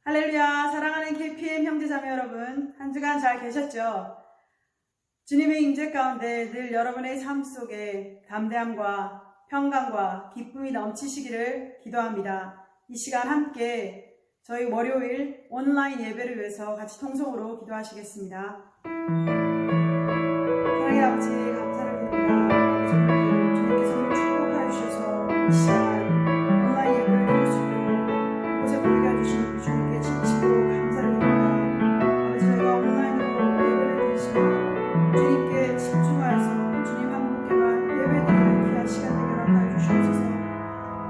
할렐루야, 사랑하는 KPM 형제자매 여러분, 한 주간 잘 계셨죠? 주님의 임재 가운데 늘 여러분의 삶 속에 담대함과 평강과 기쁨이 넘치시기를 기도합니다. 이 시간 함께 저희 월요일 온라인 예배를 위해서 같이 통성으로 기도하시겠습니다. 사랑의 아버지 감사를 드립니다. 주님께서 오늘 축복하여 주셔서 이 시간 온라인 예배를 드릴 수 있도록 이곳에 모이게 해주신 우리 주님께 진심으로 감사를 드립니다. 아버지, 저희가 온라인으로 예배를 드리시면 주님께 집중하여서 주님 한 분께만 예배드리는 귀한 시간 되게 허락하여 주시옵소서.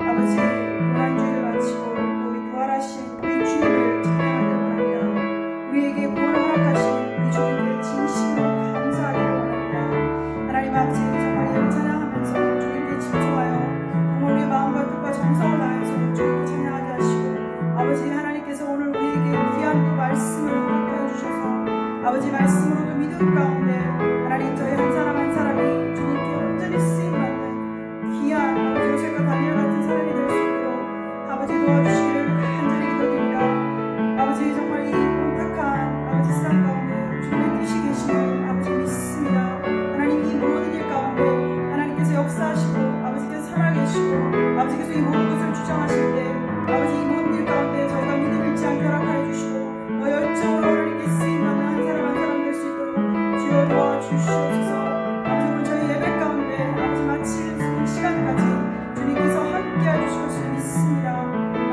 아버지, 고난주의를 마치고 또 우리 부활하신 우리 주님을 찬양하기를 원합니다. 우리에게 구원을 허락하신 우리 주님께 진심으로 감사하기를 원합니다. 하나님 아버지, 정말 이를 찬양하면서 주님께 집중하여 정말 우리의 마음과 뜻과 정성을 다해서 주님께 찬양하게 하시고, 아버지 하나님께서 오늘 우리에게 귀한 또 말씀을 허락하여 주셔서 아버지 말씀으로도 믿음 가운데 하나님 저희 한 사람 한 사람이 주님께 온전히 쓰임받는 귀한 아버지 요셉과 다니엘 같은 사람이 될 수 있도록 아버지 도와주시기를 간절히 기도드립니다. 아버지 정말 이 온탁한 아버지 세상 가운데 주님의 뜻이 계시는 아버지 믿습니다. 하나님 이 모든 일 가운데 하나님께서 역사하시고 아버지께서 살아계시고 아버지께서 이 모든 것을 주장하실 때 아버지 이 모든 일 가운데 저희가 믿음 잃지 않게 허락하여 주시고 더 열정으로 하나님께 쓰임받는 한 사람 한 사람 될 수 있도록 주여 도와주시옵소서. 아버지 오늘 저희 예배 가운데 아버지 마칠 시간까지 주님께서 함께해 주실 것을 믿습니다.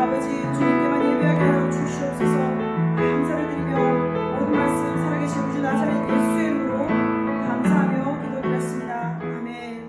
아버지 주님께만 예배하게 하여 주시옵소서. 감사를 드리며 모든 말씀 살아계신 우리 주 나사렛 예수의 이름으로 감사하며 기도드렸습니다. 아멘.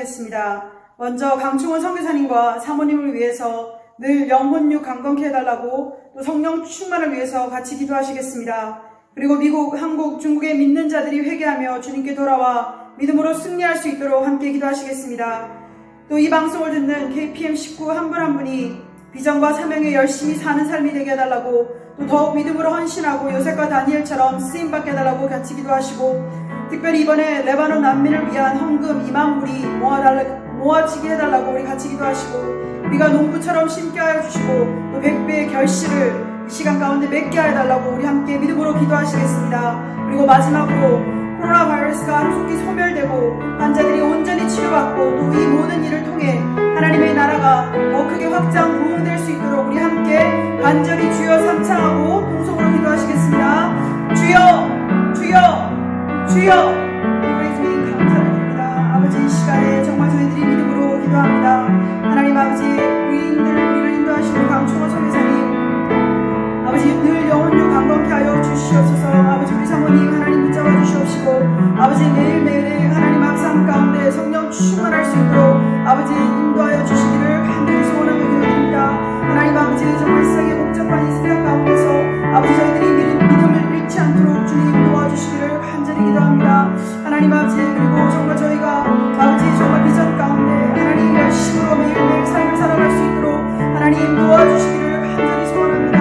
기도하시겠습니다. 먼저 강충원 선교사님과 사모님을 위해서 늘 영혼육 강건케 해달라고 또 성령 충만을 위해서 같이 기도하시겠습니다. 그리고 미국, 한국, 중국의 믿는 자들이 회개하며 주님께 돌아와 믿음으로 승리할 수 있도록 함께 기도하시겠습니다. 또 이 방송을 듣는 KPM 식구 한 분 한 분이 비전과 사명에 열심히 사는 삶이 되게 해달라고 또 더욱 믿음으로 헌신하고 요셉과 다니엘처럼 쓰임받게 해달라고 같이 기도하시고 특별히 이번에 레바논 난민을 위한 헌금 2만 불이 모아지게 해달라고 우리 같이 기도하시고 우리가 농부처럼 심게 하여 주시고 또 100배의 결실을 이 시간 가운데 맺게 해달라고 우리 함께 믿음으로 기도하시겠습니다. 그리고 마지막으로 코로나 바이러스가 하루속히 소멸되고 환자들이 온전히 치료받고 또 이 모든 일을 통해 하나님의 나라가 더 크게 확장 부흥될 수 있도록 우리 함께 간절히 주여 삼창하고 동성으로 기도하시겠습니다. 주여 주여 주여 우리 주님 감사드립니다. 아버지 이 시간에 정말 저희들이 믿음으로 기도합니다. 하나님 아버지 우리를 인도하시는 강충원 선교사님 아버지 늘 영혼력 강건케 하여 주시옵소서. 아버지 우리 사모님 하나님 붙잡아 주시옵시고 아버지 매일매일의 하나님 앞삼 가운데 성령 충만할 수 있도록 아버지 인도하여 주시기를 간절히 소원하며 기도드립니다. 하나님 아버지 정말 세상에 복잡한 이 세상 가운데서 아버지 저희들이 믿음을 잃지 않도록 주님 도와주시기를 간절히 기도합니다. 하나님 아버지 그리고 정말 저희가 아버지 정말 비전 가운데 하나님 열심으로 매일매일 삶을 살아갈 수 있도록 하나님 도와주시기를 간절히 소원합니다.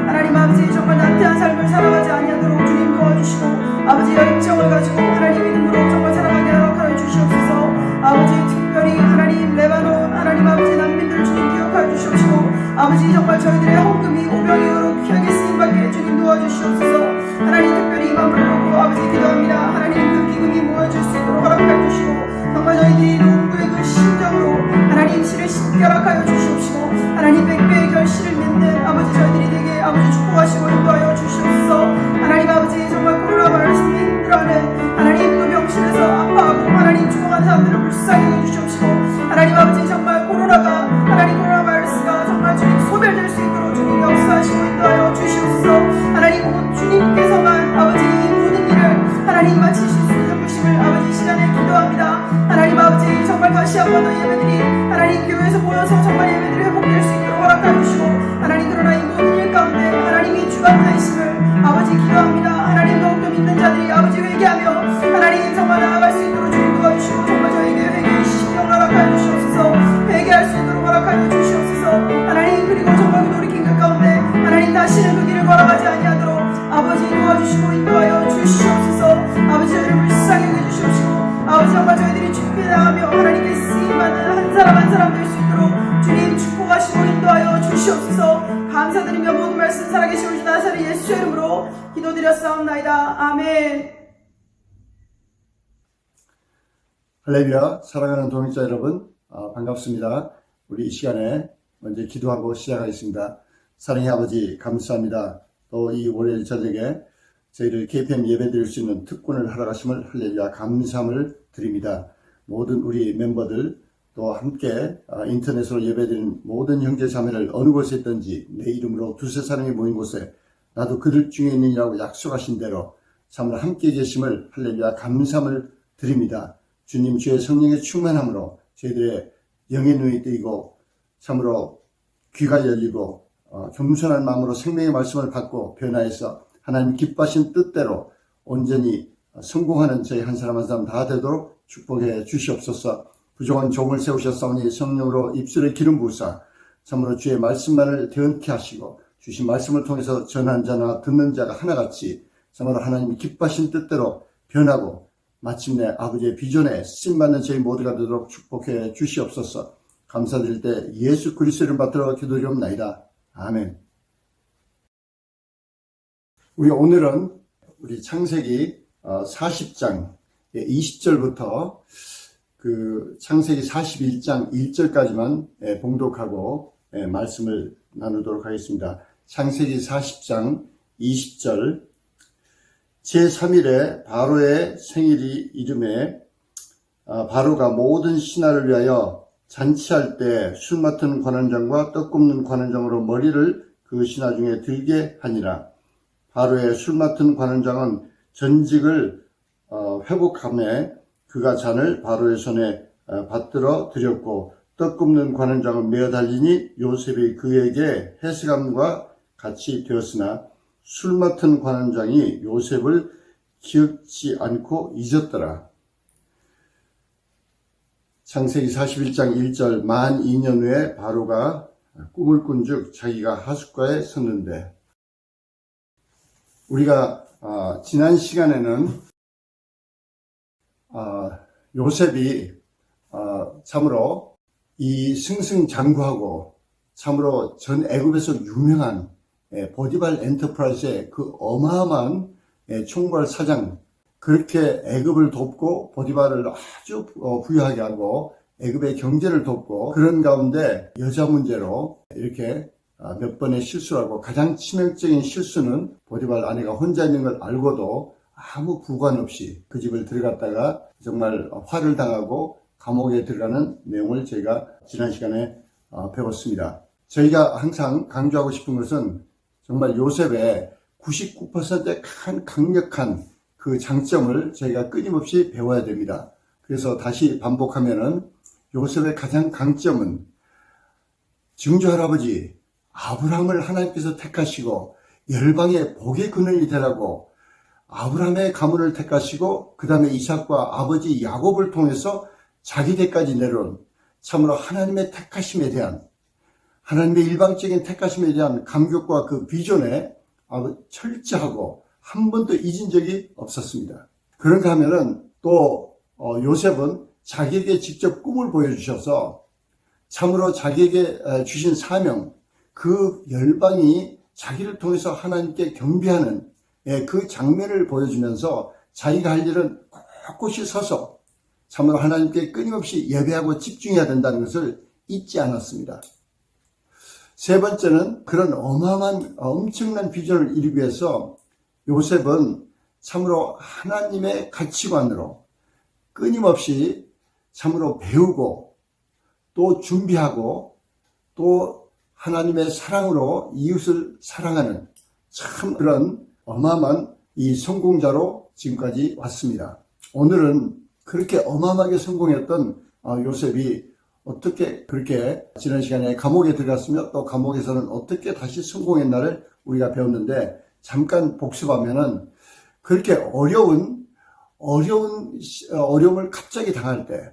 하나님 아버지 정말 나태한 삶을 살아가지 아니하도록 주님 도와주시고 아버지 열정을 가지고 하나님 믿음으로 정말 살아가게 하여 주시옵소서. 아버지 특별히 하나님 레바논 하나님 아버지 난민들 주님 기억하여 주시옵시고 아버지 정말 저희들의 헌금이 오병이어로 귀하게 쓰임받게 주님 도와주시옵소서. 하나님 특별히 이 마음을 보고 아버지 기도합니다. 하나님 그 기금이 모여질 수 있도록 허락하여 주시고 정말 저희들이 농부의 그 심정으로 하나님 실을 심게 허락하여 주시옵시고 하나님 100배의 결실을 맺는 아버지 저희들이 되게 아버지 축복하시고 인도하여 주시옵소서. 하나님 아버지 정말 코로나 바이러스로 힘들어하는 하나님 또 병실에서 아파하고 하나님 죽어가는 사람들을 불쌍히 해주시옵시고 하나님 아버지 정말 코로나 바이러스가 정말 주님 소멸될 수 있도록 주님 역사하시고 인도하여 주시옵소서. 하나님 주님께서만 아버지 이 모든 일을 하나님 마치실 수 있는 것임을 아버지 시간에 기도합니다. 하나님 아버지 정말 다시 한 번 더 예배들이 하나님 교회에서 모여서 정말 예배들이 회복될 수 있도록 허락하여 주시고 하나님 그러나 이 모든 일 가운데 하나님이 주관자이심을 아버지 기도합니다. 하나님 더욱더 믿는 자들이 아버지 회개하며 하나님 정말 나아갈 수 있도록 주님 도와주시고 정말 저에게 회개의 심령을 허락하여 주시옵소서. 회개할 수 있도록 허락하여 주시옵소서. 하나님 그리고 정말 그 돌이킨 그 가운데 하나님 다시는 그 길을 걸어가지 아니하도록 아버지 도와주시고 인도하여 주시옵소서. 아버지 저희를 불쌍히 여겨주시옵시고 아버지 정말 저희들이 준비하며 하나님께 쓰임받는 한 사람 한 사람 될 수 있도록 주님 축복하시고 인도하여 주시옵소서. 감사드리며 모든 말씀 살아계신 우리 주 나사렛 예수의 이름으로 기도드렸사옵나이다. 아멘. 할렐루야. 사랑하는 동역자 여러분 반갑습니다. 우리 이 시간에 먼저 기도하고 시작하겠습니다. 사랑의 아버지 감사합니다. 또 이 월요일 저녁에 저희를 KPM 예배 드릴 수 있는 특권을 허락하심을 할렐루야 감사함을 드립니다. 모든 우리 멤버들 또 함께 인터넷으로 예배드리는 모든 형제 자매를 어느 곳에 있든지 내 이름으로 두세 사람이 모인 곳에 나도 그들 중에 있느니라고 약속하신 대로 참으로 함께 계심을 할렐루야 감사함을 드립니다. 주님 주의 성령의 충만함으로 저희들의 영의 눈이 뜨이고 참으로 귀가 열리고 겸손한 마음으로 생명의 말씀을 받고 변화해서 하나님 기뻐하신 뜻대로 온전히 성공하는 저희 한 사람 한 사람 다 되도록 축복해 주시옵소서. 부족한 종을 세우셨사오니 성령으로 입술에 기름 부으사 참으로 주의 말씀만을 대언케 하시고 주신 말씀을 통해서 전한 자나 듣는 자가 하나같이 참으로 하나님이 기뻐하신 뜻대로 변하고 마침내 아버지의 비전에 쓰임받는 저희 모두가 되도록 축복해 주시옵소서. 감사드릴 때 예수 그리스도를 받들어 기도드리옵나이다. 아멘. 우리 오늘은 우리 창세기 40장 20절부터 그 창세기 41장 1절까지만 봉독하고 말씀을 나누도록 하겠습니다. 창세기 40장 20절 제3일에 바로의 생일이 이름에 바로가 모든 신하를 위하여 잔치할 때 술 맡은 관원장과 떡 굽는 관원장으로 머리를 그 신하 중에 들게 하니라. 바로의 술 맡은 관원장은 전직을 회복하며 그가 잔을 바로의 손에 받들어 드렸고 떡 굽는 관원장은 메어 달리니 요셉이 그에게 해수감과 같이 되었으나 술 맡은 관원장이 요셉을 기억지 않고 잊었더라. 창세기 41장 1절 만 2년 후에 바로가 꿈을 꾼즉 자기가 하숫가에 섰는데, 우리가 지난 시간에는 요셉이 참으로 이 승승장구하고 참으로 전 애굽에서 유명한 보디발 엔터프라이즈의 그 어마어마한 총괄 사장, 그렇게 애굽을 돕고 보디발을 아주 부유하게 하고 애굽의 경제를 돕고, 그런 가운데 여자 문제로 이렇게 몇 번의 실수를 하고, 가장 치명적인 실수는 보디발 아내가 혼자 있는 걸 알고도 아무 부관 없이 그 집을 들어갔다가 정말 화를 당하고 감옥에 들어가는 내용을 저희가 지난 시간에 배웠습니다. 저희가 항상 강조하고 싶은 것은 정말 요셉의 99%의 강력한 그 장점을 저희가 끊임없이 배워야 됩니다. 그래서 다시 반복하면은 요셉의 가장 강점은 증조 할아버지 아브라함을 하나님께서 택하시고 열방의 복의 근원이 되라고 아브라함의 가문을 택하시고 그 다음에 이삭과 아버지 야곱을 통해서 자기 대까지 내려온 참으로 하나님의 택하심에 대한, 하나님의 일방적인 택하심에 대한 감격과 그 비전에 철저하고 한 번도 잊은 적이 없었습니다. 그런가 하면은 또 요셉은 자기에게 직접 꿈을 보여주셔서 참으로 자기에게 주신 사명, 그 열방이 자기를 통해서 하나님께 경배하는 그 장면을 보여주면서 자기가 할 일은 꼿꼿이 서서 참으로 하나님께 끊임없이 예배하고 집중해야 된다는 것을 잊지 않았습니다. 세 번째는 그런 어마어마한 엄청난 비전을 이루기 위해서 요셉은 참으로 하나님의 가치관으로 끊임없이 참으로 배우고 또 준비하고 또 하나님의 사랑으로 이웃을 사랑하는 참 그런 어마어마한 이 성공자로 지금까지 왔습니다. 오늘은 그렇게 어마어마하게 성공했던 요셉이 어떻게 그렇게 지난 시간에 감옥에 들어갔으며 또 감옥에서는 어떻게 다시 성공했나를 우리가 배웠는데, 잠깐 복습하면은 그렇게 어려움을 갑자기 당할 때,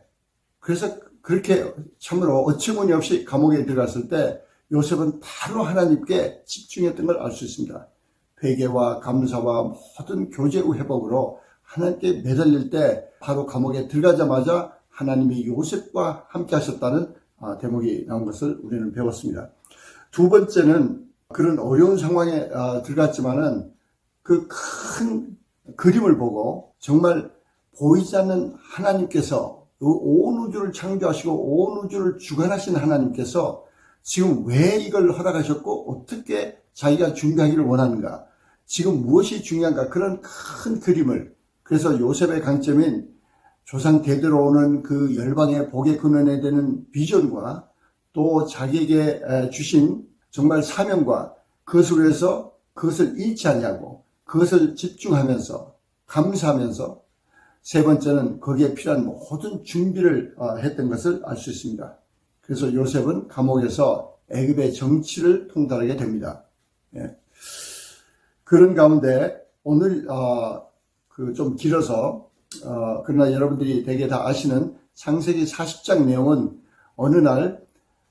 그래서 그렇게 참으로 어처구니없이 감옥에 들어갔을 때 요셉은 바로 하나님께 집중했던 걸 알 수 있습니다. 회개와 감사와 모든 교제 회복으로 하나님께 매달릴 때 바로 감옥에 들어가자마자 하나님이 요셉과 함께 하셨다는 대목이 나온 것을 우리는 배웠습니다. 두 번째는 그런 어려운 상황에 들어갔지만은 그 큰 그림을 보고 정말 보이지 않는 하나님께서 온 우주를 창조하시고 온 우주를 주관하신 하나님께서 지금 왜 이걸 허락하셨고 어떻게 자기가 준비하기를 원하는가, 지금 무엇이 중요한가, 그런 큰 그림을, 그래서 요셉의 강점인 조상 대대로 오는 그 열방의 복의 근원에 되는 비전과 또 자기에게 주신 정말 사명과 그것을 위해서 그것을 잃지 아니하고 그것을 집중하면서 감사하면서, 세 번째는 거기에 필요한 모든 준비를 했던 것을 알 수 있습니다. 그래서 요셉은 감옥에서 애굽의 정치를 통달하게 됩니다. 예. 그런 가운데 오늘 좀 길어서 그러나 여러분들이 대개 다 아시는 창세기 40장 내용은 어느 날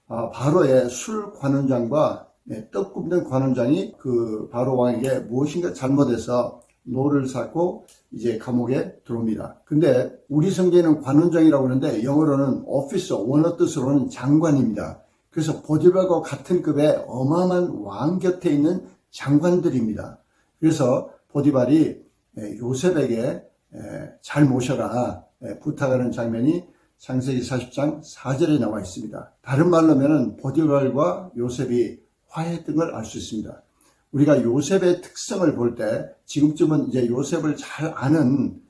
바로의 술 관원장과 떡 굽는 관원장이 그 바로 왕에게 무엇인가 잘못해서 노를 쌓고 이제 감옥에 들어옵니다. 근데 우리 성경에는 관원장이라고 하는데 영어로는 오피서, 원어 뜻으로는 장관입니다. 그래서 보디발과 같은 급의 어마어마한 왕 곁에 있는 장관들입니다. 그래서 보디발이 요셉에게 잘 모셔라 부탁하는 장면이 창세기 40장 4절에 나와 있습니다. 다른 말로 하면 보디발과 요셉이 화해했던 걸 알 수 있습니다. 우리가 요셉의 특성을 볼 때 지금쯤은 이제 요셉을 잘 아는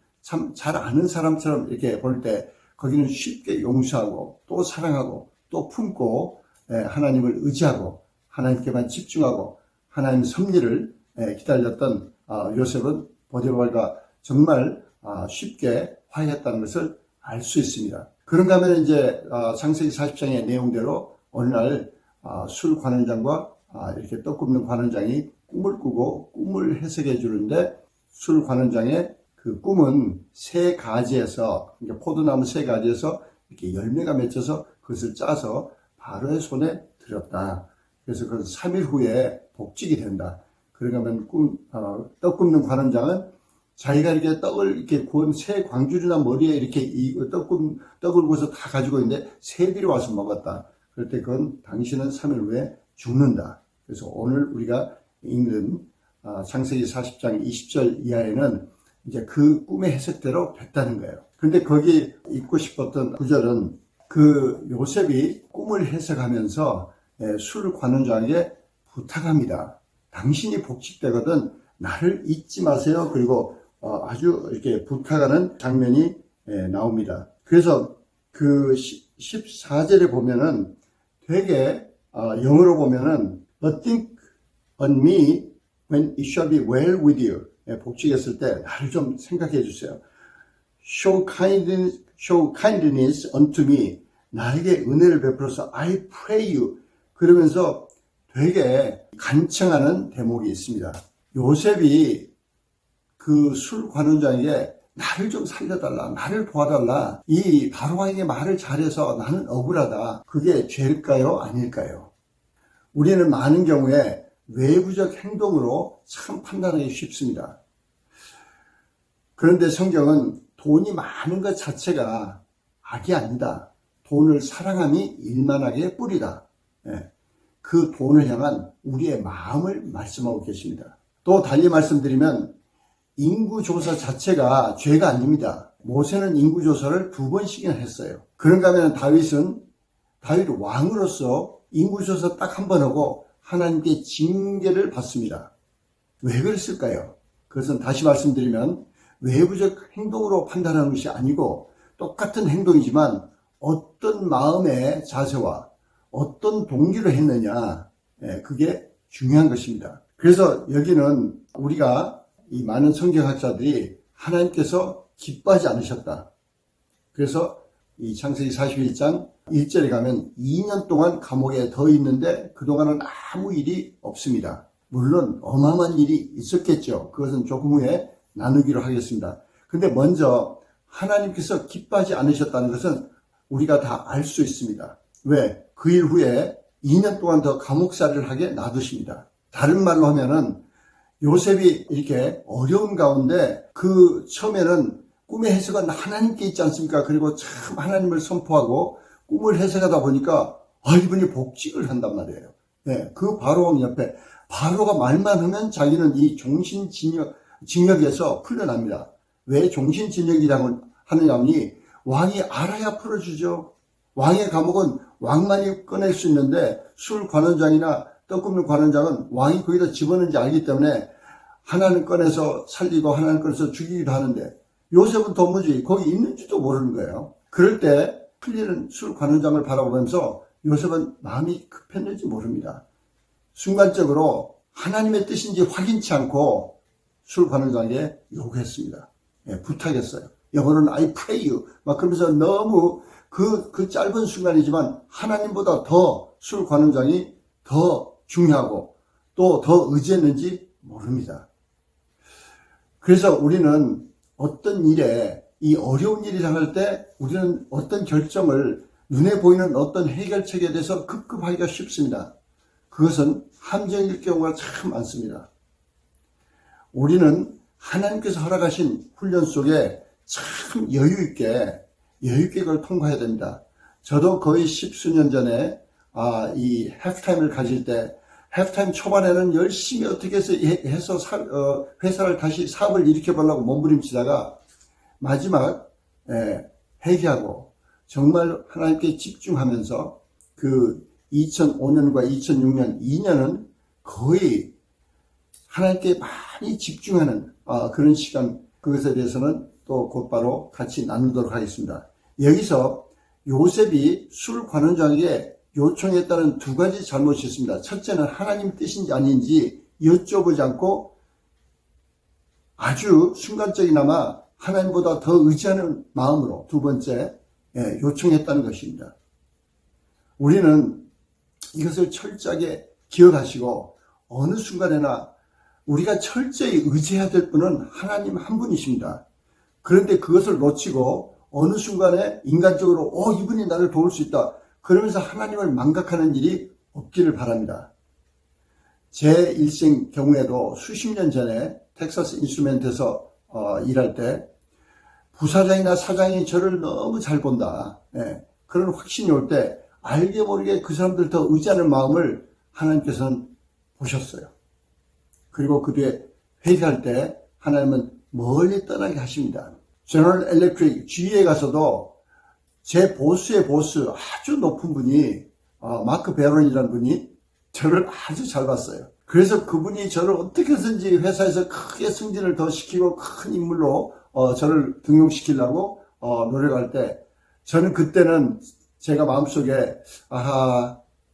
사람처럼 이렇게 볼 때 거기는 쉽게 용서하고 또 사랑하고 또 품고 하나님을 의지하고 하나님께만 집중하고 하나님 섭리를 기다렸던 요셉은 보디발과 정말 쉽게 화해했다는 것을 알 수 있습니다. 그런가 하면 이제 창세기 40장의 내용대로 어느 날 술 관원장과 이렇게 떡 굽는 관원장이 꿈을 꾸고 꿈을 해석해 주는데, 술 관원장의 그 꿈은 세 가지에서, 그러니까 포도나무 세 가지에서 이렇게 열매가 맺혀서 그것을 짜서 바로의 손에 들였다. 그래서 그건 3일 후에 복직이 된다. 그런가 하면 떡 굽는 관원장은 자기가 이렇게 떡을 이렇게 구운 새 광주리나 머리에 이렇게 떡을 구워서 다 가지고 있는데 새들이 와서 먹었다. 그럴 때 그건 당신은 3일 후에 죽는다. 그래서 오늘 우리가 읽는 창세기 40장 20절 이하에는 이제 그 꿈의 해석대로 됐다는 거예요. 근데 거기 읽고 싶었던 구절은 그 요셉이 꿈을 해석하면서 술 관원장에게 부탁합니다. 당신이 복직되거든 나를 잊지 마세요. 그리고 아주 이렇게 부탁하는 장면이 나옵니다. 그래서 그 14절에 보면은 되게 영어로 보면은 But think on me when it shall be well with you. 복직했을 때 나를 좀 생각해 주세요. Show kindness unto me. 나에게 은혜를 베풀어서 I pray you. 그러면서 되게 간청하는 대목이 있습니다. 요셉이 그 술 관원장에게 나를 좀 살려달라, 나를 도와달라, 이 바로왕에게 말을 잘해서 나는 억울하다. 그게 죄일까요? 아닐까요? 우리는 많은 경우에 외부적 행동으로 참 판단하기 쉽습니다. 그런데 성경은 돈이 많은 것 자체가 악이 아니다. 돈을 사랑함이 일만하게 뿌리다. 그 돈을 향한 우리의 마음을 말씀하고 계십니다. 또 달리 말씀드리면 인구조사 자체가 죄가 아닙니다. 모세는 인구조사를 2번씩이나 했어요. 그런가 하면 다윗 왕으로서 인구조사 딱 한 번 하고 하나님께 징계를 받습니다. 왜 그랬을까요? 그것은 다시 말씀드리면 외부적 행동으로 판단하는 것이 아니고 똑같은 행동이지만 어떤 마음의 자세와 어떤 동기로 했느냐, 그게 중요한 것입니다. 그래서 여기는 우리가 이 많은 성경학자들이 하나님께서 기뻐하지 않으셨다. 그래서 이 창세기 41장 1절에 가면 2년 동안 감옥에 더 있는데 그동안은 아무 일이 없습니다. 물론 어마어마한 일이 있었겠죠. 그것은 조금 후에 나누기로 하겠습니다. 근데 먼저 하나님께서 기뻐하지 않으셨다는 것은 우리가 다 알 수 있습니다. 왜? 그 일 후에 2년 동안 더 감옥살이를 하게 놔두십니다. 다른 말로 하면은 요셉이 이렇게 어려운 가운데 그 처음에는 꿈의 해석은 하나님께 있지 않습니까? 그리고 참 하나님을 선포하고 꿈을 해석하다 보니까 이분이 복직을 한단 말이에요. 그 바로왕 옆에 바로가 말만 하면 자기는 이 종신직역에서 풀려납니다. 왜 종신직역이라고 하느냐 하니 왕이 알아야 풀어주죠. 왕의 감옥은 왕만이 꺼낼 수 있는데 술 관원장이나 떡 굽는 관원장은 왕이 거기다 집어넣는지 알기 때문에 하나는 꺼내서 살리고 하나는 꺼내서 죽이기도 하는데 요셉은 도무지 거기 있는지도 모르는 거예요. 그럴 때 풀리는 술 관원장을 바라보면서 요셉은 마음이 급했는지 모릅니다. 순간적으로 하나님의 뜻인지 확인치 않고 술 관원장에게 요구했습니다. 부탁했어요. 영어로는 I pray you. 막 그러면서 너무 그 짧은 순간이지만 하나님보다 더 술 관원장이 더 중요하고 또 더 의지했는지 모릅니다. 그래서 우리는 어떤 일에 이 어려운 일이 당할 때 우리는 어떤 결정을 눈에 보이는 어떤 해결책에 대해서 급급하기가 쉽습니다. 그것은 함정일 경우가 참 많습니다. 우리는 하나님께서 허락하신 훈련 속에 참 여유있게 그걸 통과해야 됩니다. 저도 거의 10수년 전에 이 해프타임을 가질 때 해프타임 초반에는 열심히 어떻게 해서 회사를 다시 사업을 일으켜보려고 몸부림치다가 마지막 회개하고 정말 하나님께 집중하면서 그 2005년과 2006년 2년은 거의 하나님께 많이 집중하는 그런 시간, 그것에 대해서는 또 곧바로 같이 나누도록 하겠습니다. 여기서 요셉이 술 관원장에게 요청했다는 두 가지 잘못이 있습니다. 첫째는 하나님 뜻인지 아닌지 여쭤보지 않고 아주 순간적이나마 하나님보다 더 의지하는 마음으로, 두 번째 요청했다는 것입니다. 우리는 이것을 철저하게 기억하시고 어느 순간에나 우리가 철저히 의지해야 될 분은 하나님 한 분이십니다. 그런데 그것을 놓치고 어느 순간에 인간적으로 이분이 나를 도울 수 있다 그러면서 하나님을 망각하는 일이 없기를 바랍니다. 제 일생 경우에도 수십 년 전에 텍사스 인스트루멘트에서 일할 때 부사장이나 사장이 저를 너무 잘 본다. 그런 확신이 올 때 알게 모르게 그 사람들 더 의지하는 마음을 하나님께서는 보셨어요. 그리고 그 뒤에 회개할 때 하나님은 멀리 떠나게 하십니다. 제너럴 일렉트릭 GE에 가서도 제 보스의 보스 아주 높은 분이 마크 베론이라는 분이 저를 아주 잘 봤어요. 그래서 그분이 저를 어떻게 해서든지 회사에서 크게 승진을 더 시키고 큰 인물로 저를 등용시키려고 노력할 때 저는 그때는 제가 마음속에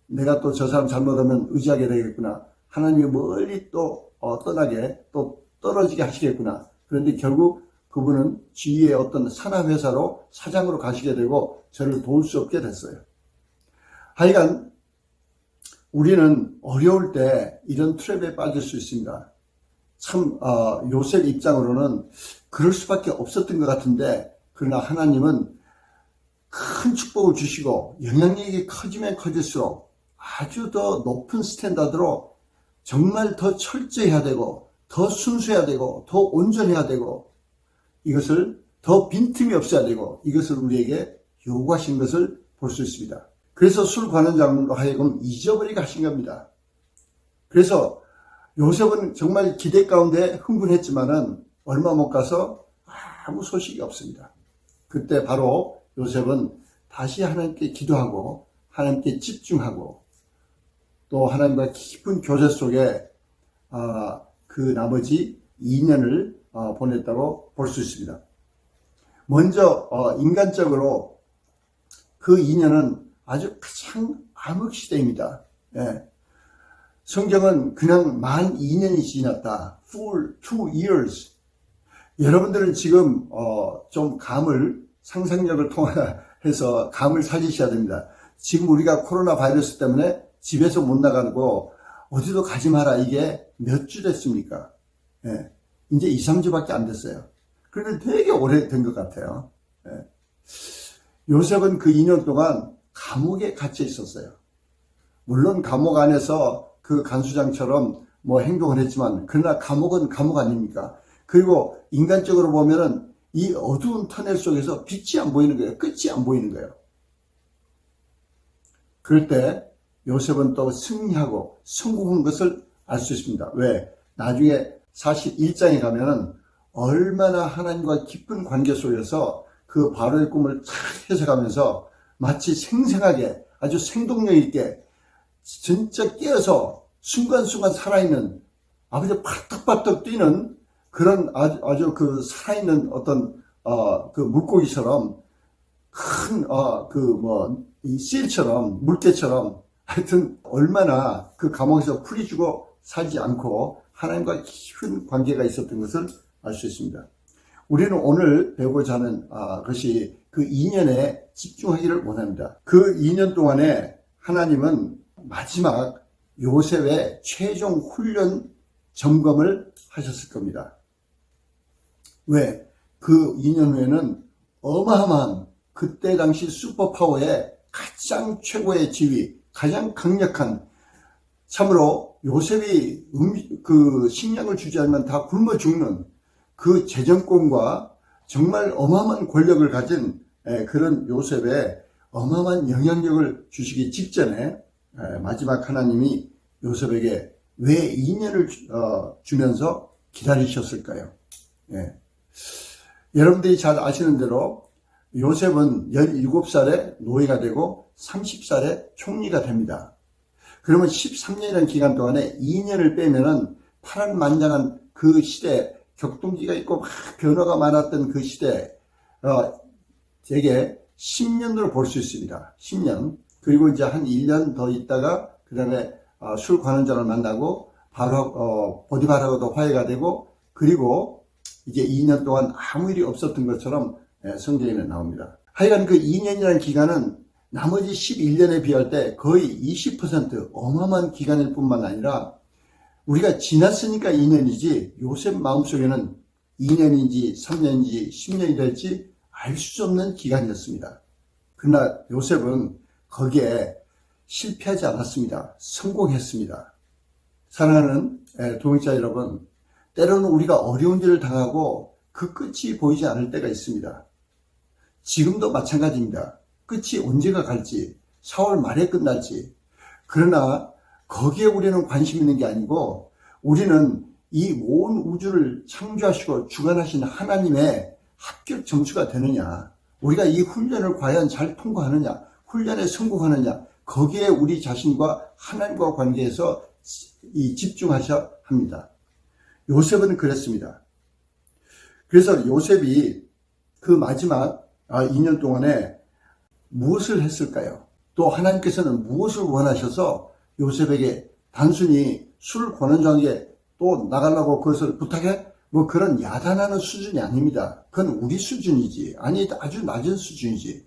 내가 또 저 사람 잘못하면 의지하게 되겠구나. 하나님이 멀리 또 떠나게 또 떨어지게 하시겠구나. 그런데 결국 그분은 GE의 어떤 산업회사로 사장으로 가시게 되고 저를 도울 수 없게 됐어요. 하여간 우리는 어려울 때 이런 트랩에 빠질 수 있습니다. 참 요셉 입장으로는 그럴 수밖에 없었던 것 같은데 그러나 하나님은 큰 축복을 주시고 영향력이 커지면 커질수록 아주 더 높은 스탠다드로 정말 더 철저히 해야 되고 더 순수해야 되고 더 온전해야 되고 이것을 더 빈틈이 없어야 되고 이것을 우리에게 요구하신 것을 볼 수 있습니다. 그래서 술 관원장으로 하여금 잊어버리게 하신 겁니다. 그래서 요셉은 정말 기대 가운데 흥분했지만은 얼마 못 가서 아무 소식이 없습니다. 그때 바로 요셉은 다시 하나님께 기도하고 하나님께 집중하고 또 하나님과 깊은 교제 속에 그 나머지 2년을 보냈다고 볼 수 있습니다. 먼저 인간적으로 그 2년은 아주 가장 암흑 시대입니다. 성경은 그냥 만 2년이 지났다. full 2 years. 여러분들은 지금 좀 감을 상상력을 통해서 감을 살리셔야 됩니다. 지금 우리가 코로나 바이러스 때문에 집에서 못 나가고 어디도 가지 마라 이게 몇 주 됐습니까? 이제 2, 3주밖에 안 됐어요. 그런데 되게 오래된 것 같아요. 요셉은 그 2년 동안 감옥에 갇혀 있었어요. 물론 감옥 안에서 그 간수장처럼 뭐 행동을 했지만 그러나 감옥은 감옥 아닙니까? 그리고 인간적으로 보면은 이 어두운 터널 속에서 빛이 안 보이는 거예요. 끝이 안 보이는 거예요. 그럴 때 요셉은 또 승리하고 성공한 것을 알 수 있습니다. 왜? 나중에 41장에 가면은 얼마나 하나님과 깊은 관계 속에서 그 바로의 꿈을 잘 해석하면서 마치 생생하게 아주 생동력 있게 진짜 깨어서 순간순간 살아있는 아버지 팔떡팔떡 뛰는 그런 아주 그 살아있는 어떤 그 물고기처럼 큰 이 실처럼 물개처럼 하여튼 얼마나 그 감옥에서 풀이주고 살지 않고 하나님과 깊은 관계가 있었던 것을 알 수 있습니다. 우리는 오늘 배우고자 하는 것이 그 2년에 집중하기를 원합니다. 그 2년 동안에 하나님은 마지막 요셉의 최종 훈련 점검을 하셨을 겁니다. 왜? 그 2년 후에는 어마어마한 그때 당시 슈퍼파워의 가장 최고의 지위, 가장 강력한 참으로 요셉이 그 식량을 주지 않으면 다 굶어 죽는 그 재정권과 정말 어마어마한 권력을 가진 그런 요셉에 어마어마한 영향력을 주시기 직전에 마지막 하나님이 요셉에게 왜 2년을 주면서 기다리셨을까요? 여러분들이 잘 아시는 대로 요셉은 17살에 노예가 되고 30살에 총리가 됩니다. 그러면 13년이라는 기간 동안에 2년을 빼면은 파란만장한 그 시대, 격동기가 있고 막 변화가 많았던 그 시대, 되게 10년으로 볼 수 있습니다. 10년. 그리고 이제 한 1년 더 있다가 그 다음에 술 관원장을 만나고 바로 보디발하고도 화해가 되고 그리고 이제 2년 동안 아무 일이 없었던 것처럼 성경에는 나옵니다. 하여간 그 2년이라는 기간은 나머지 11년에 비할 때 거의 20% 어마어마한 기간일 뿐만 아니라 우리가 지났으니까 2년이지 요셉 마음속에는 2년인지 3년인지 10년이 될지 알 수 없는 기간이었습니다. 그러나 요셉은 거기에 실패하지 않았습니다. 성공했습니다. 사랑하는 동역자 여러분, 때로는 우리가 어려운 일을 당하고 그 끝이 보이지 않을 때가 있습니다. 지금도 마찬가지입니다. 끝이 언제가 갈지, 4월 말에 끝날지. 그러나 거기에 우리는 관심 있는 게 아니고 우리는 이 온 우주를 창조하시고 주관하신 하나님의 합격 점수가 되느냐, 우리가 이 훈련을 과연 잘 통과하느냐, 훈련에 성공하느냐, 거기에 우리 자신과 하나님과 관계에서 집중하셔야 합니다. 요셉은 그랬습니다. 그래서 요셉이 그 마지막 2년 동안에 무엇을 했을까요? 또 하나님께서는 무엇을 원하셔서 요셉에게 단순히 술 권한 장에 또 나가려고 그것을 부탁해? 뭐 그런 야단하는 수준이 아닙니다. 그건 우리 수준이지. 아니, 아주 낮은 수준이지.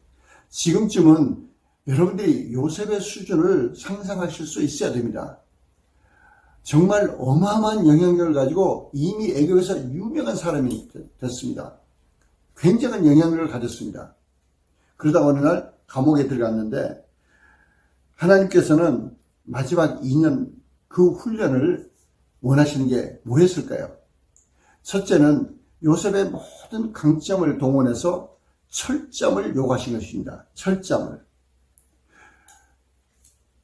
지금쯤은 여러분들이 요셉의 수준을 상상하실 수 있어야 됩니다. 정말 어마어마한 영향력을 가지고 이미 애굽에서 유명한 사람이 됐습니다. 굉장한 영향력을 가졌습니다. 그러다 어느 날 감옥에 들어갔는데 하나님께서는 마지막 2년 그 훈련을 원하시는 게 뭐였을까요? 첫째는 요셉의 모든 강점을 동원해서 철점을 요구하신 것입니다. 철점을.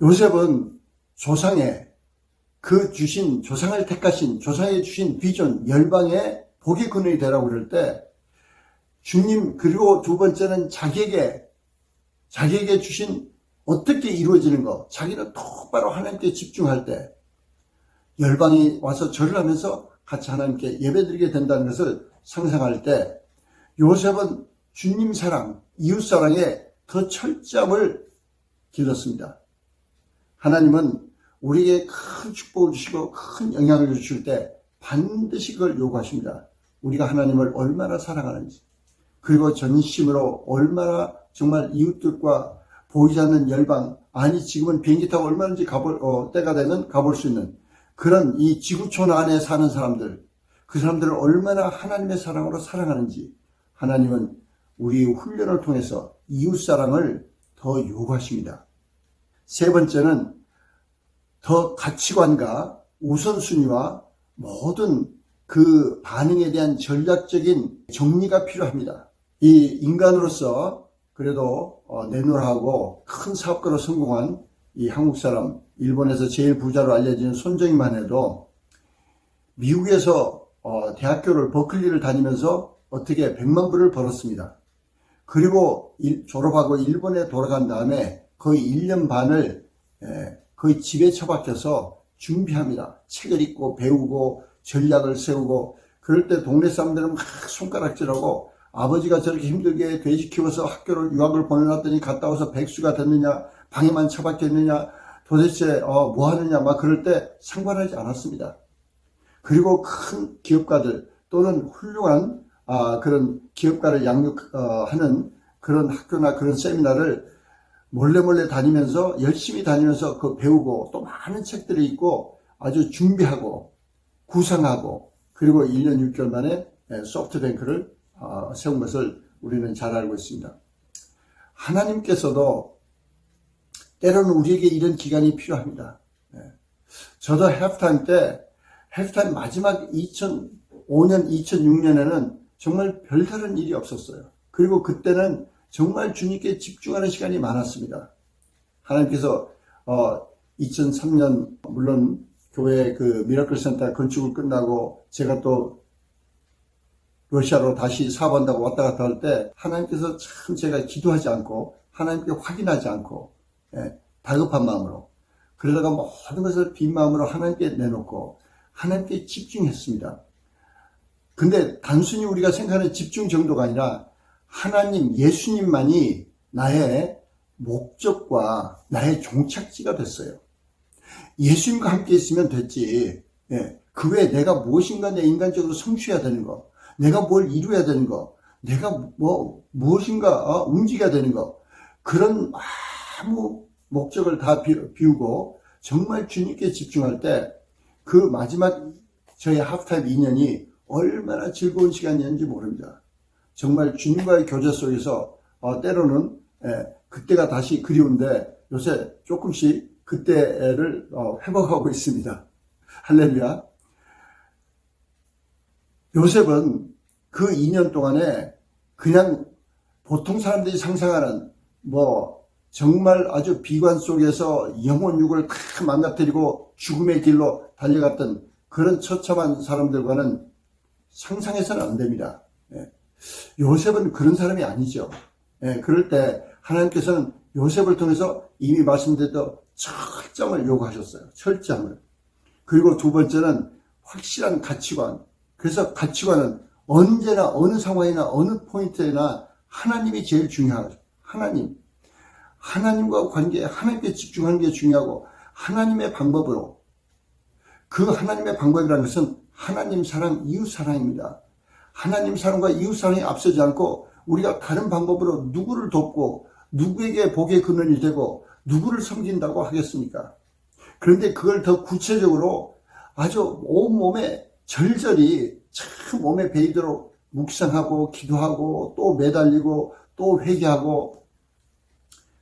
요셉은 조상의 조상을 택하신, 조상에 주신 비전, 열방의 복의 근원이 되라고 그럴 때 주님, 그리고 두 번째는 자기에게 주신 어떻게 이루어지는 것, 자기는 똑바로 하나님께 집중할 때 열방이 와서 절을 하면서 같이 하나님께 예배드리게 된다는 것을 상상할 때 요셉은 주님 사랑, 이웃 사랑에 더 철저함을 길렀습니다. 하나님은 우리에게 큰 축복을 주시고 큰 영향을 주실 때 반드시 그걸 요구하십니다. 우리가 하나님을 얼마나 사랑하는지, 그리고 전심으로 얼마나 정말 이웃들과 보이지 않는 열방, 아니 지금은 비행기 타고 얼마든지 때가 되면 가볼 수 있는 그런 이 지구촌 안에 사는 사람들, 그 사람들을 얼마나 하나님의 사랑으로 사랑하는지 하나님은 우리 훈련을 통해서 이웃사랑을 더 요구하십니다. 세 번째는 더 가치관과 우선순위와 모든 그 반응에 대한 전략적인 정리가 필요합니다. 이 인간으로서 그래도 내노라하고 큰 사업가로 성공한 이 한국 사람, 일본에서 제일 부자로 알려진 손정희만 해도 미국에서 대학교를 버클리를 다니면서 어떻게 100만 불을 벌었습니다. 그리고 졸업하고 일본에 돌아간 다음에 거의 1년 반을 거의 집에 처박혀서 준비합니다. 책을 읽고 배우고 전략을 세우고, 그럴 때 동네 사람들은 막 손가락질하고 아버지가 저렇게 힘들게 돼지 키워서 학교를 유학을 보내놨더니 갔다 와서 백수가 됐느냐, 방에만 처박혔느냐, 도대체 뭐 하느냐, 막 그럴 때 상관하지 않았습니다. 그리고 큰 기업가들 또는 훌륭한 그런 기업가를 양육하는 그런 학교나 그런 세미나를 몰래 다니면서 열심히 다니면서 그 배우고 또 많은 책들이 있고 아주 준비하고 구상하고, 그리고 1년 6개월 만에 소프트뱅크를 세운 것을 우리는 잘 알고 있습니다. 하나님께서도 때로는 우리에게 이런 기간이 필요합니다. 저도 할프타임 마지막 2005년, 2006년에는 정말 별다른 일이 없었어요. 그리고 그때는 정말 주님께 집중하는 시간이 많았습니다. 하나님께서 2003년 물론 교회 그 미라클 센터 건축을 끝나고 제가 또 러시아로 다시 사업한다고 왔다 갔다 할 때 하나님께서 참 제가 기도하지 않고 하나님께 확인하지 않고 다급한 마음으로, 그러다가 모든 것을 빈 마음으로 하나님께 내놓고 하나님께 집중했습니다. 근데 단순히 우리가 생각하는 집중 정도가 아니라 하나님, 예수님만이 나의 목적과 나의 종착지가 됐어요. 예수님과 함께 있으면 됐지. 그 외에 내가 무엇인가 내 인간적으로 성취해야 되는 거, 내가 뭘 이루어야 되는 거, 내가 무엇인가 움직여야 되는 거, 그런 아무 목적을 다 비우고 정말 주님께 집중할 때 그 마지막 저희 하프타임 2년이 얼마나 즐거운 시간이었는지 모릅니다. 정말 주님과의 교제 속에서 때로는 그때가 다시 그리운데 요새 조금씩 그때를 회복하고 있습니다. 할렐루야. 요셉은 그 2년 동안에 그냥 보통 사람들이 상상하는 정말 아주 비관 속에서 영혼 육을 다 망가뜨리고 죽음의 길로 달려갔던 그런 처참한 사람들과는 상상해서는 안 됩니다. 요셉은 그런 사람이 아니죠. 그럴 때 하나님께서는 요셉을 통해서 이미 말씀드렸던 철저함을 요구하셨어요. 철저함을. 그리고 두 번째는 확실한 가치관. 그래서 가치관은 언제나 어느 상황이나 어느 포인트에나 하나님이 제일 중요하죠. 하나님과 관계, 하나님께 집중하는 게 중요하고 하나님의 방법으로, 그 하나님의 방법이라는 것은 하나님 사랑, 이웃 사랑입니다. 하나님 사랑과 이웃 사랑이 앞서지 않고 우리가 다른 방법으로 누구를 돕고 누구에게 복의 근원이 되고 누구를 섬긴다고 하겠습니까? 그런데 그걸 더 구체적으로 아주 온몸에 절절히 참 몸에 배이도록 묵상하고 기도하고 또 매달리고 또 회개하고,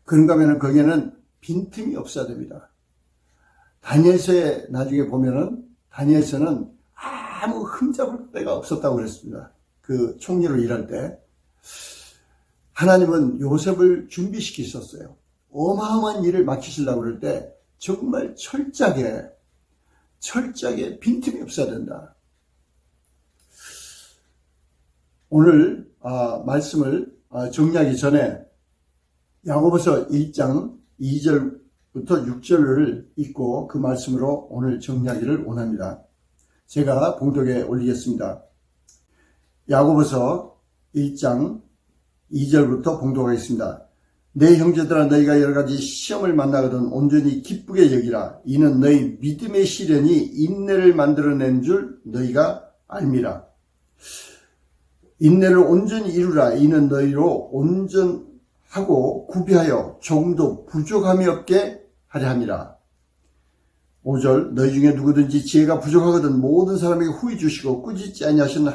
그런가 하면 거기에는 빈틈이 없어야 됩니다. 다니엘서에 나중에 보면은 다니엘서는 아무 흠잡을 데가 없었다고 그랬습니다. 그 총리로 일할 때 하나님은 요셉을 준비시키셨어요. 어마어마한 일을 맡기시려고 그럴 때 정말 철저하게 빈틈이 없어야 된다. 오늘 말씀을 정리하기 전에 야고보서 1장 2절부터 6절을 읽고 그 말씀으로 오늘 정리하기를 원합니다. 제가 봉독에 올리겠습니다. 야고보서 1장 2절부터 봉독하겠습니다. 내 형제들아, 너희가 여러가지 시험을 만나거든 온전히 기쁘게 여기라. 이는 너희 믿음의 시련이 인내를 만들어낸 줄 너희가 알미라. 인내를 온전히 이루라. 이는 너희로 온전하고 구비하여 조금도 부족함이 없게 하려 함이라. 5절, 너희 중에 누구든지 지혜가 부족하거든 모든 사람에게 후히 주시고 꾸짖지 아니하시는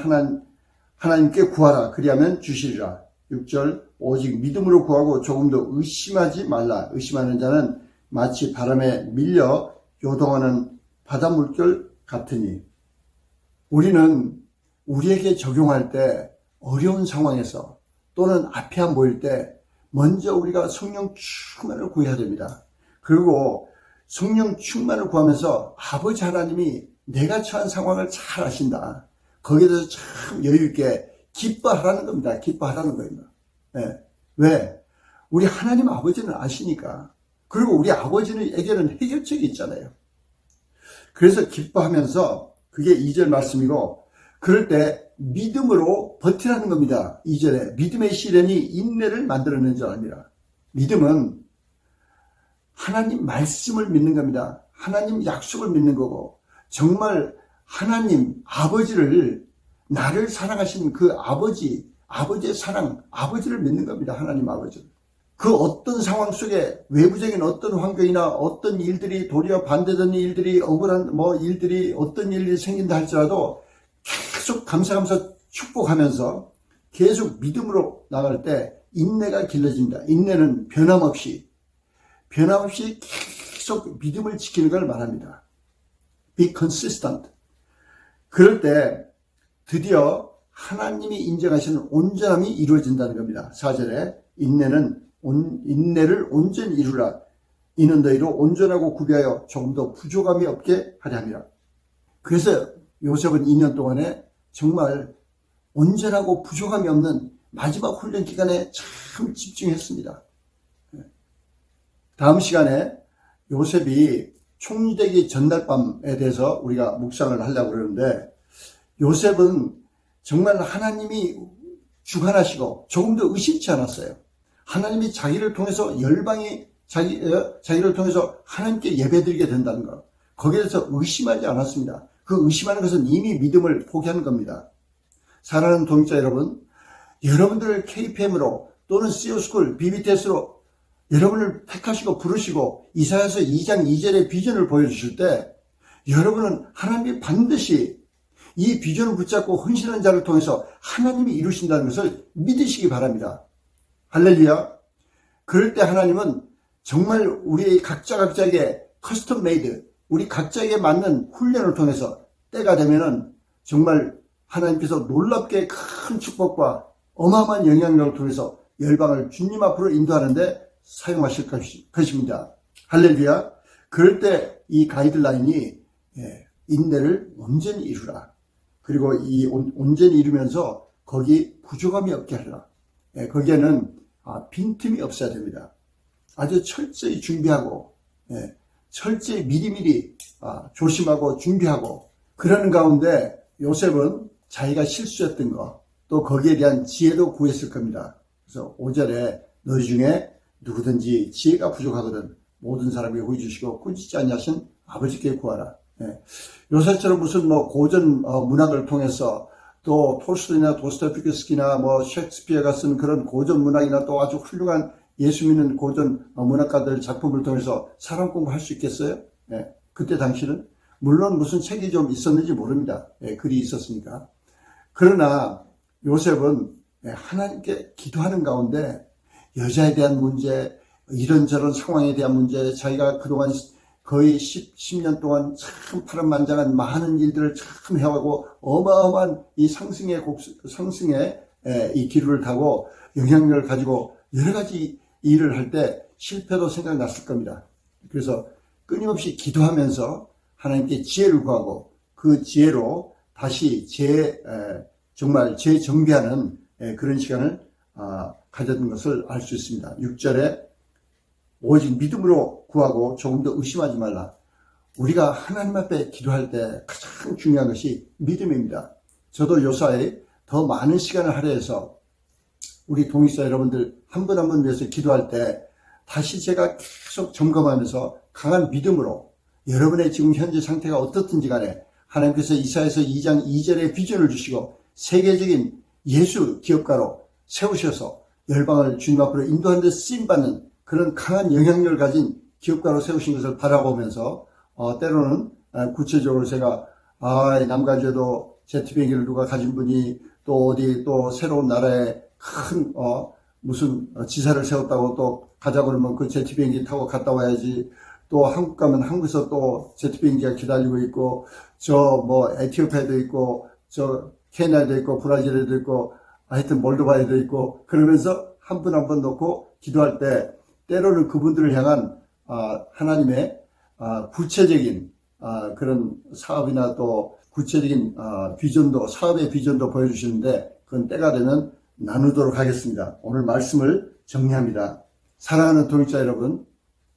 하나님께 구하라. 그리하면 주시리라. 6절, 오직 믿음으로 구하고 조금도 의심하지 말라. 의심하는 자는 마치 바람에 밀려 요동하는 바닷물결 같으니. 우리는 우리에게 적용할 때 어려운 상황에서 또는 앞이 안 보일 때 먼저 우리가 성령 충만을 구해야 됩니다. 그리고 성령 충만을 구하면서 아버지 하나님이 내가 처한 상황을 잘 아신다. 거기에 대해서 참 여유있게 기뻐하라는 겁니다. 기뻐하라는 겁니다. 왜? 우리 하나님 아버지는 아시니까. 그리고 우리 아버지에게는 해결책이 있잖아요. 그래서 기뻐하면서, 그게 2절 말씀이고, 그럴 때 믿음으로 버티라는 겁니다. 2절에 믿음의 시련이 인내를 만들어낸 줄 압니다. 믿음은 하나님 말씀을 믿는 겁니다. 하나님 약속을 믿는 거고, 정말 하나님 아버지를, 나를 사랑하시는 그 아버지의 사랑, 아버지를 믿는 겁니다. 하나님 아버지를. 그 어떤 상황 속에 외부적인 어떤 환경이나 어떤 일들이 도리어 반대되는 일들이 억울한 일들이 어떤 일이 생긴다 할지라도 계속 감사하면서 축복하면서 계속 믿음으로 나갈 때 인내가 길러집니다. 인내는 변함없이 계속 믿음을 지키는 걸 말합니다. Be consistent. 그럴 때 드디어 하나님이 인정하시는 온전함이 이루어진다는 겁니다. 4절에 인내를 온전히 이루라. 이는 너희로 온전하고 구비하여 조금도 부족함이 없게 하려 함이라. 그래서 요셉은 2년 동안에 정말 온전하고 부족함이 없는 마지막 훈련 기간에 참 집중했습니다. 다음 시간에 요셉이 총리되기 전날 밤에 대해서 우리가 묵상을 하려고 그러는데, 요셉은 정말 하나님이 주관하시고 조금도 의심치 않았어요. 하나님이 자기를 통해서 열방이 자기를 통해서 하나님께 예배드리게 된다는 것, 거기에 대해서 의심하지 않았습니다. 그 의심하는 것은 이미 믿음을 포기하는 겁니다. 사랑하는 동역자 여러분, 여러분들을 KPM으로 또는 CEO스쿨, BBTS로 여러분을 택하시고 부르시고 이사야서 2장 2절의 비전을 보여주실 때 여러분은 하나님이 반드시 이 비전을 붙잡고 헌신하는 자를 통해서 하나님이 이루신다는 것을 믿으시기 바랍니다. 할렐루야. 그럴 때 하나님은 정말 우리 각자에게 커스텀 메이드, 우리 각자에게 맞는 훈련을 통해서 때가 되면은 정말 하나님께서 놀랍게 큰 축복과 어마어마한 영향력을 통해서 열방을 주님 앞으로 인도하는데 사용하실 것입니다. 할렐루야. 그럴 때 이 가이드라인이 인내를 온전히 이루라. 그리고 이 온전히 이루면서 거기 부족함이 없게 하라. 거기에는 빈틈이 없어야 됩니다. 아주 철저히 준비하고 철저히 미리미리 조심하고 준비하고 그러는 가운데 요셉은 자기가 실수했던 거 또 거기에 대한 지혜도 구했을 겁니다. 그래서 5절에 너희 중에 누구든지 지혜가 부족하거든 모든 사람에게 후히 주시고 꾸짖지 아니하신 아버지께 구하라. 요새처럼 무슨 고전 문학을 통해서 또 톨스토이나 도스토옙스키나 셰익스피어가 쓴 그런 고전 문학이나 또 아주 훌륭한 예수 믿는 고전 문학가들 작품을 통해서 사람 공부할 수 있겠어요? 그때 당시는 물론 무슨 책이 좀 있었는지 모릅니다. 글이 있었으니까. 그러나 요셉은 하나님께 기도하는 가운데 여자에 대한 문제, 이런저런 상황에 대한 문제, 자기가 그동안 거의 10년 동안 참 파란만장한 많은 일들을 참 해오고 어마어마한 이 상승의 이 기류를 타고 영향력을 가지고 여러 가지 일을 할 때 실패도 생각났을 겁니다. 그래서 끊임없이 기도하면서 하나님께 지혜를 구하고 그 지혜로 다시 정말 재정비하는 그런 시간을 가졌던 것을 알 수 있습니다. 6절에 오직 믿음으로 구하고 조금 더 의심하지 말라. 우리가 하나님 앞에 기도할 때 가장 중요한 것이 믿음입니다. 저도 요사이 더 많은 시간을 할애해서 우리 동역자 여러분들 한 분 한 분 위해서 기도할 때 다시 제가 계속 점검하면서 강한 믿음으로 여러분의 지금 현재 상태가 어떻든지 간에 하나님께서 이사야서 2장 2절의 비전을 주시고 세계적인 예수 기업가로 세우셔서 열방을 주님 앞으로 인도하는 데 쓰임받는 그런 강한 영향력을 가진 기업가로 세우신 것을 바라보면서 때로는 구체적으로 제가 남가주에도 제트비행기를 누가 가진 분이 또 어디 또 새로운 나라에 큰 무슨 지사를 세웠다고 또 가자 그러면 그 제트비행기 타고 갔다 와야지. 또 한국 가면 한국에서 또 제트비행기가 기다리고 있고 에티오피아도 있고 케냐도 있고 브라질에도 있고 하여튼 몰도바에도 있고 그러면서 한 분 한 분 놓고 기도할 때 때로는 그분들을 향한 하나님의 구체적인 그런 사업이나 또 구체적인 비전도 사업의 비전도 보여주시는데 그건 때가 되면 나누도록 하겠습니다. 오늘 말씀을 정리합니다. 사랑하는 동역자 여러분,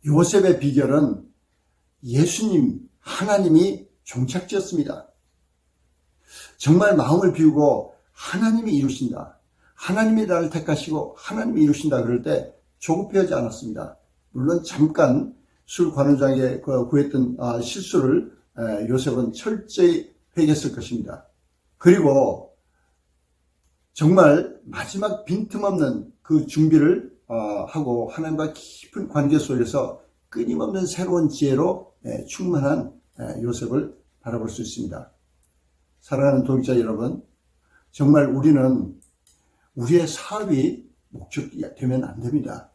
요셉의 비결은 예수님 하나님이 종착지였습니다. 정말 마음을 비우고 하나님이 이루신다. 하나님이 나를 택하시고 하나님이 이루신다 그럴 때 조급해하지 않았습니다. 물론 잠깐 술 관원장에게 구했던 실수를 요셉은 철저히 회개했을 것입니다. 그리고 정말 마지막 빈틈없는 그 준비를 하고 하나님과 깊은 관계 속에서 끊임없는 새로운 지혜로 충만한 요셉을 바라볼 수 있습니다. 사랑하는 동역자 여러분, 정말 우리는 우리의 사업이 목적이 되면 안 됩니다.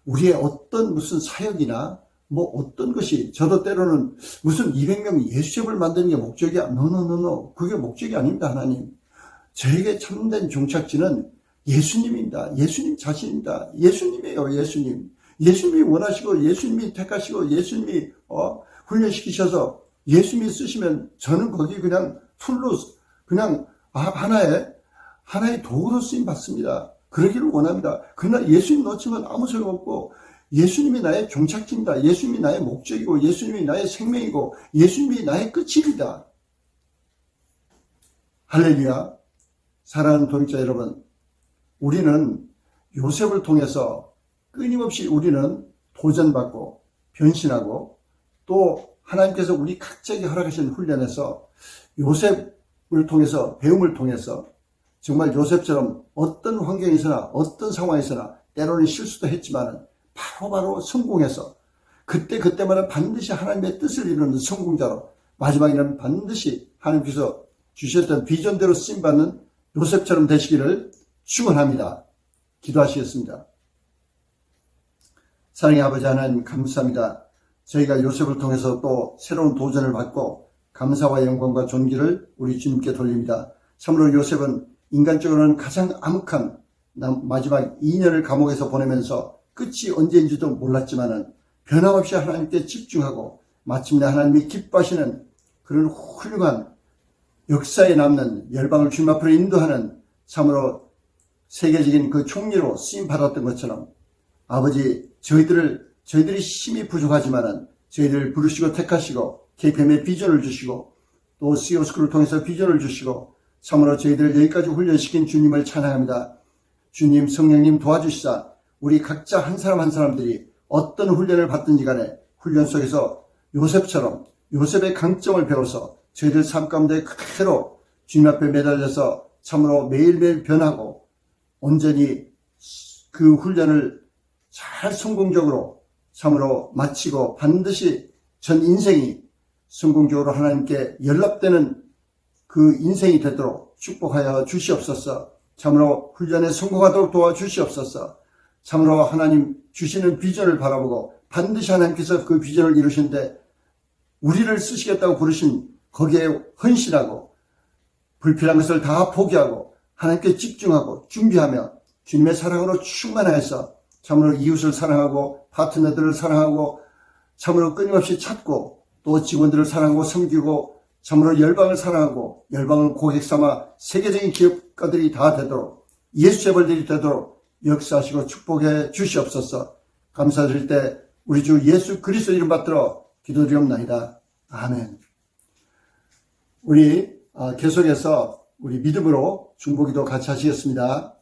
우리의 어떤 무슨 사역이나 어떤 것이 저도 때로는 무슨 200명 예수협을 만드는 게 목적이야. 노노노노. 그게 목적이 아닙니다. 하나님. 저에게 참된 종착지는 예수님입니다. 예수님 자신입니다. 예수님이에요. 예수님. 예수님이 원하시고 예수님이 택하시고 예수님이 훈련시키셔서 예수님이 쓰시면 저는 거기 그냥 툴로 그냥 하나의 도구로 쓰임 받습니다. 그러기를 원합니다. 그러나 예수님 놓치면 아무 소용없고 예수님이 나의 종착지입니다. 예수님이 나의 목적이고 예수님이 나의 생명이고 예수님이 나의 끝입니다. 할렐루야. 사랑하는 동역자 여러분, 우리는 요셉을 통해서 끊임없이 우리는 도전받고 변신하고 또 하나님께서 우리 각자에게 허락하신 훈련에서 요셉을 통해서 배움을 통해서 정말 요셉처럼 어떤 환경에서나 어떤 상황에서나 때로는 실수도 했지만 바로바로 성공해서 그때마다 반드시 하나님의 뜻을 이루는 성공자로 마지막에는 반드시 하나님께서 주셨던 비전대로 쓰임받는 요셉처럼 되시기를 축원합니다. 기도하시겠습니다. 사랑의 아버지 하나님 감사합니다. 저희가 요셉을 통해서 또 새로운 도전을 받고 감사와 영광과 존귀를 우리 주님께 돌립니다. 참으로 요셉은 인간적으로는 가장 암흑한 마지막 2년을 감옥에서 보내면서 끝이 언제인지도 몰랐지만 변함없이 하나님께 집중하고 마침내 하나님이 기뻐하시는 그런 훌륭한 역사에 남는 열방을 주님 앞으로 인도하는 참으로 세계적인 그 총리로 쓰임받았던 것처럼 아버지 저희들이 힘이 부족하지만 저희들을 부르시고 택하시고 KPM에 비전을 주시고 또 CEO스쿨을 통해서 비전을 주시고 참으로 저희들을 여기까지 훈련시킨 주님을 찬양합니다. 주님 성령님 도와주시사 우리 각자 한 사람 한 사람들이 어떤 훈련을 받든지 간에 훈련 속에서 요셉처럼 요셉의 강점을 배워서 저희들 삶 가운데 그대로 주님 앞에 매달려서 참으로 매일매일 변하고 온전히 그 훈련을 잘 성공적으로 참으로 마치고 반드시 전 인생이 성공적으로 하나님께 연락되는 그 인생이 되도록 축복하여 주시옵소서. 참으로 훈련에 성공하도록 도와주시옵소서. 참으로 하나님 주시는 비전을 바라보고 반드시 하나님께서 그 비전을 이루시는데 우리를 쓰시겠다고 부르신 거기에 헌신하고 불필요한 것을 다 포기하고 하나님께 집중하고 준비하며 주님의 사랑으로 충만하여서 참으로 이웃을 사랑하고 파트너들을 사랑하고 참으로 끊임없이 찾고 또 직원들을 사랑하고 섬기고 참으로 열방을 사랑하고 열방을 고객 삼아 세계적인 기업가들이 다 되도록 예수 재벌들이 되도록 역사하시고 축복해 주시옵소서. 감사드릴 때 우리 주 예수 그리스도 이름 받들어 기도드리옵나이다. 아멘. 우리 계속해서 우리 믿음으로 중보기도 같이 하시겠습니다.